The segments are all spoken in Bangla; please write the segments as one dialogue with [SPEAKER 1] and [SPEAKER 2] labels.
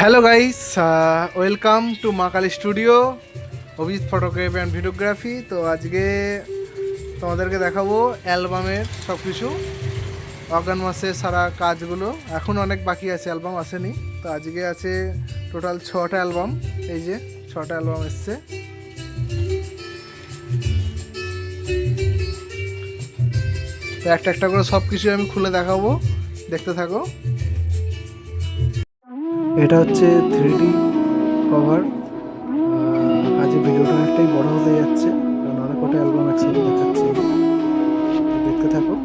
[SPEAKER 1] হ্যালো গাইস, ওয়েলকাম টু মা Kali studio Abhijit photography and videography. তো আজকে তোমাদেরকে দেখাবো অ্যালবামের সব কিছু, অগাস্ট মাসের সারা কাজগুলো। এখন অনেক বাকি আছে, অ্যালবাম আসেনি। তো আজকে আছে টোটাল 6টা অ্যালবাম। এই যে 6টা অ্যালবাম এসছে। তো একটা একটা করে সব কিছু আমি খুলে দেখাবো, দেখতে থাকো। এটা হচ্ছে 3D কভার। আজ ভিডিওটা অনেকটাই বড় হতে যাচ্ছে, কারণ অনেক কটা অ্যালবাম একসাথে দেখাচ্ছি। দেখতে থাকো।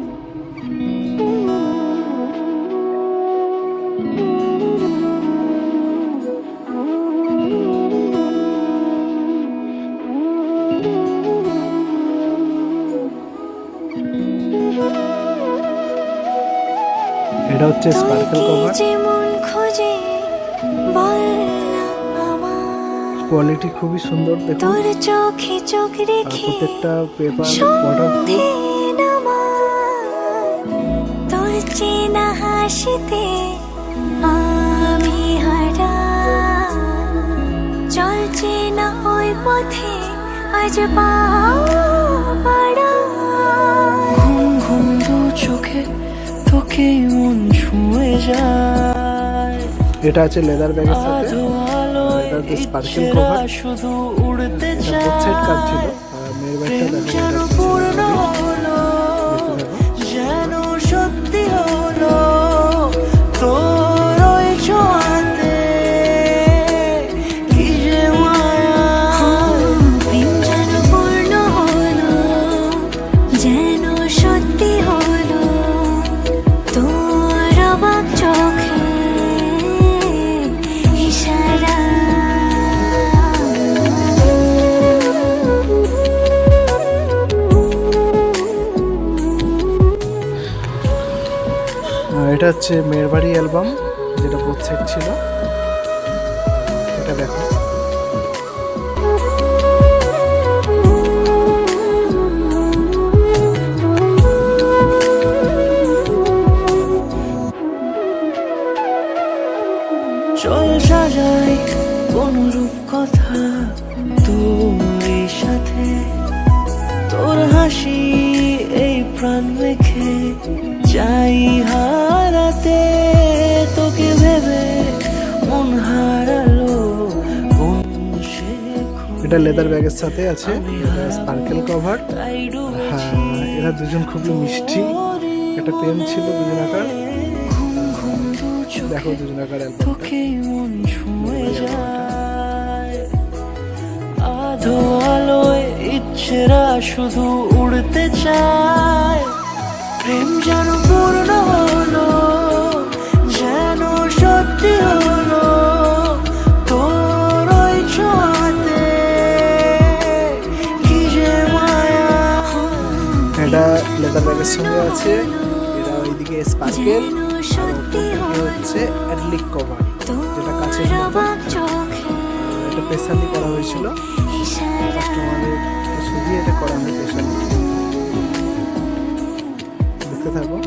[SPEAKER 1] এটা হচ্ছে স্পার্কেল কভার। কোয়ালিটি খুবই সুন্দর, দেখুন। প্রত্যেকটা পেপার ওয়াটারপ্রুফ। তোর চেনা হাসিতে আমি হারা, চলছে না ওই পথে আজ পাড়া। ঘুম ঘুম দু চোখে তোকে মন ছুঁয়ে যায়। এটা আছে লেদার ব্যাগের সাথে। এটা হচ্ছে স্পার্কেল কভার। শুধু উড়তে চায়। এটা সেট কাজ ছিল। মেয়ের ব্যাগটা দেখো, যেন সত্যি হলো তোর ওই ছোঁয়াতে কি যে মায়া। প্রেম যেন পূর্ণ হলো, যেন সত্যি হলো তোর অবাক চোখে ইশারা। এটা হচ্ছে মেয়ের বাড়ি অ্যালবাম, যেটা বোথ সেট ছিল। এটা দেখো। চল সাজাই কোন রূপ কথা তোর সাথে, তোর হাসি এই প্রাণ মেখে চাই হারাতে। তোকে ভেবে মন হারালো। এটা লেদার ব্যাগের সাথে আছে, স্পার্কেল কভার। হ্যাঁ, এরা দুজন খুবই মিষ্টি। একটা প্রেম ছিল দুজন আকার। দেখো দুজন আকার আধো আলোয় ইচ্ছেরা শুধু উড়তে চায়। প্রেম যেন পূর্ণ হলো, যেন সত্যি হলো তোর ওই ছোঁয়াতে কি যে মায়া। এটা লেদার ব্যাগের সঙ্গে আছে। এটা ওইদিকে স্পার্কেল, হচ্ছে অ্যাডলিক কভার, যেটা কাছের মতো। এটা স্পেশালি করা হয়েছিল, কাস্টমারের শুধু এটা করা হয় স্পেশালি। দেখতে থাকো।